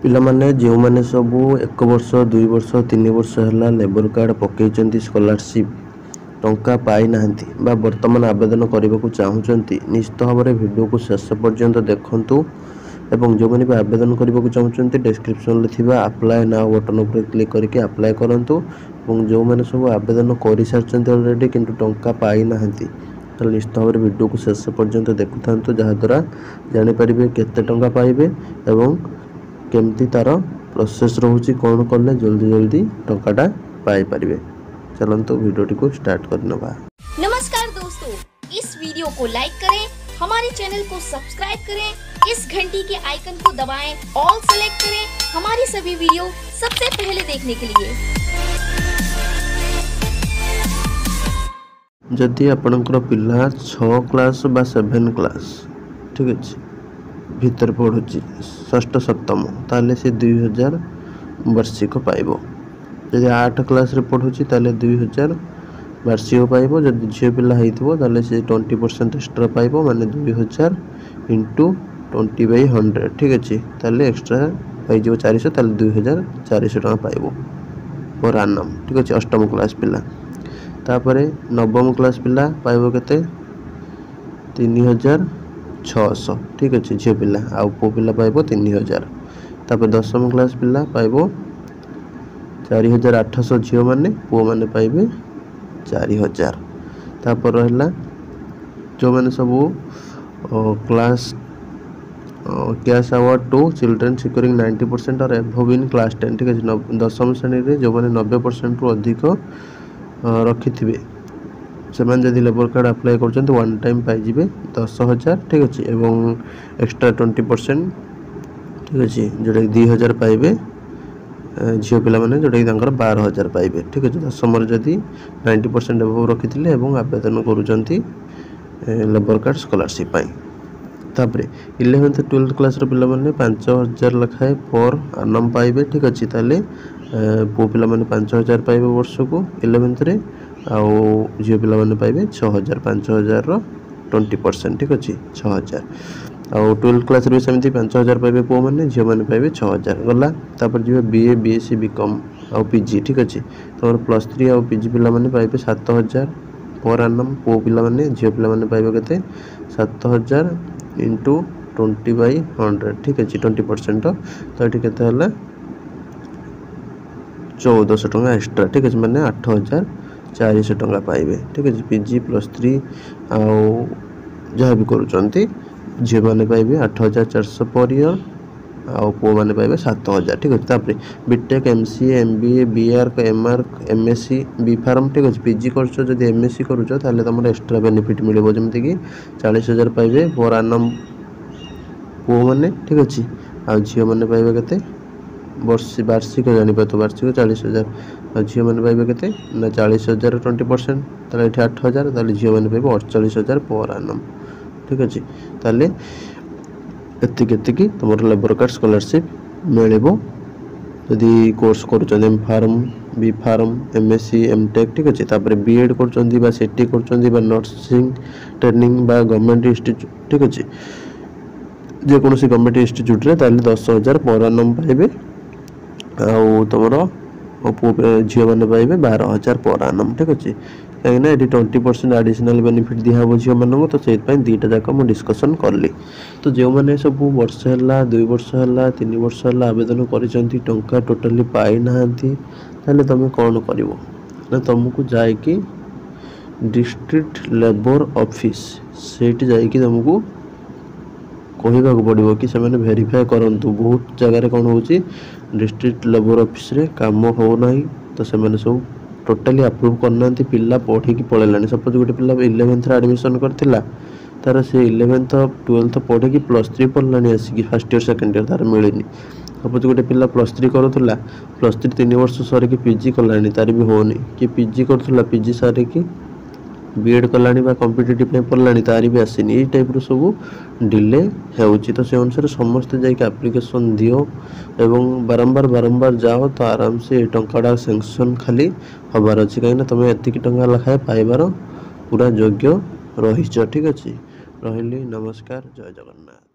पिलामाने जो माने सबू 1 वर्ष 2 वर्ष 3 वर्ष है लेबर कार्ड पकई स्कॉलरशिप टंका पाई नाहंती बा वर्तमान आवेदन करने को चाहूँगी निश्चित भाव में वीडियो को शेष पर्यंत देखंतु एवं जो मैंने भी आवेदन करने को चाहूँगी डिस्क्रिप्शन में अप्लाई नाउ बटन उपर क्लिक करके अप्लाई करंतु और जो मैंने सब आवेदन कर सारी अलरेडी किंतु टंका पाई नाहंती तो निश्चित भाव में वीडियो को शेष पर्यंत देखुं जहाद्वारा जानीपर केते टंका पाइबे एवं केमती तार प्रोसेस रोचे कौन कले जल्दी जल्दी टंकाटा पाई पारिबे। चलंतु वीडियो को स्टार्ट करना। नमस्कार दोस्तों, इस वीडियो को लाइक करें, हमारे चैनल को सब्सक्राइब करें, इस घंटी के आइकन को दबाएं, ऑल सेलेक्ट करें हमारी सभी वीडियो सबसे पहले देखने के लिए। जदि आपनकर पिला 6 क्लास बा 7 क्लास ठीक अच्छे भीतर पढ़ुची षष्ठ सप्तम ताले से 2000 वार्षिक पाइबो। जदि 8 क्लास रे पढ़ुची ताले 2000 वार्षिक पाइबो। जदि झियो पिला हेइथिबो ताले से 20% एक्स्ट्रा पाइबो माने 2000 इंटू 20/100 ठीक अच्छे ताले एक्स्ट्रा पाइजो 400 ताले 2400 टका पाइबो पर आनम ठीक अच्छे। अष्टम क्लास पिला तापरे नवम क्लास पिला पाइबो केते 3600 ठीक अच्छे झील पिला आउ पु पिला पाइबो 3000। तापर दशम क्लास पिला पाइबो 4800 झील माने पु माने पाइबे 4000। तापर रहला जो माने सब class cash award to children securing 90% और एबव इन क्लास 10 ठीक अच्छे। दशम श्रेणी रे जो माने 90% रु अधिक रखिथिबे से जदि लेबर कार्ड अप्लाई कर 1 टाइम पाइबे 10,000 ठीक अच्छे एवं एक्स्ट्रा 20% ठीक अच्छे जोटा 2000 पाइबे झील पिला माने जोटा कि 12,000 पाइबे ठीक अच्छे। दशम जदि 90% एबव रखी आवेदन करुँच लेबर कार्ड स्कॉलरशिप। तापरे 11th 12th क्लास पिला माने 5,000 लखाए पर आनम पाइबे ठीक अच्छे। ताले पु पिला माने 5,000 पाइबे वर्ष को 11th रे आउ झील पिला माने पाइबे 6,000 5,000 रो 20% ठीक अच्छे 6,000। आउ 12th क्लास रे सेमती 5,000 पाइबे पु माने झील माने पाइबे 6,000 गला। तापर जो बीए बीएससी बीकॉम आउ पीजी ठीक अच्छे तमर +3 आउ पीजी पिला माने पाइबे 7,000 पर आनम पु पिला माने झील पिला माने पाइबे केते 7,000 इंटू 20/100 ठीक अच्छे 20% तो ये केते हला 1400 टका एक्स्ट्रा ठीक अच्छे माने 8,400 टका पाइबे ठीक अच्छे। पीजी +3 आउ जहाँ भी करुँच झील मैंने पाइबे 8,400 पर ईयर आउ पु मैंने पाइबे 7,000 ठीक अच्छे। तापर B Tech MCA MBA B Arch M Arch MSc B pharm ठीक अच्छे पीजी कर एमएससी करुँच तुम एक्स्ट्रा बेनिफिट मिले जमीक कि 40,000 पाइबे पर आनम पु मैंने ठीक अच्छे आ झील मैंने पाइबे केते वार्षिक जापर तो वार्षिक 40,000 झील मैंने पाइबे केते ना 40,000 20% ताले 8,000 ताले झील मैंने पाइबे 48,000 पर आनम ठीक अच्छे। ताले एति तुम लेबर कार्ड स्कॉलरशिप मिलिबो जदि कोर्स करुँच M pharm B pharm MSc M Tech ठीक अच्छे। तापर बीएड कर सीटी कर नर्सिंग ट्रेनिंग बा गवर्नमेंट इंस्टीट्यूट ठीक अच्छे जेकोसी गवर्नमेंट इंस्टीट्यूट रे ताले 10,000 पर आनम पाइबे आउ तुम झील मैंने पाइबे 12,000 पर आनम ठीक अच्छे कहीं ये 20% एडिशनल बेनिफिट दिहब झील मानक तो से दुईटा जाक मुझे डिस्कसन कली। तो जो मैंने सब वर्ष है 2 वर्ष है 3 वर्ष है आवेदन कर टोटाली पाई नाहंती ताले तुम कौन कर तुमको जाकि डिस्ट्रिक्ट लेबर ऑफिस से तुमको कहवाक पड़ो कि से वेरीफाई करूँ। बहुत जगह कौन हो डिस्ट्रिक्ट लेबर ऑफिस रे काम होना तो से सब टोटाली अप्रूव करना पिला पढ़ी पलैला। सपोज गोटे पिला 11th एडमिशन करथिला तार से 11th 12th पढ़ी +3 पढ़लानी आसिक फर्स्ट ईयर सेकेंड ईयर तार मिलनी। सपोज गोटे पिला +3 करूला +3 3 वर्ष सरिकी पीजी कलानी तार भी होनी कि पीजी करूला पीजी सारिकी बीएड कलानी बा कॉम्पिटिटिव पे पढ़लानी तार भी आसीनी ये टाइप सब डिले होउची। तो से अनुसार समस्त जाइए एप्लिकेशन दियो एवं बारंबार जाओ तो आराम से टंकाटा सैंक्शन खाली हबार अच्छी कहीं तुम एतिक टंका लखाए पाइबार पूरा योग्य रही ठीक अच्छे। रही नमस्कार जय जगन्नाथ।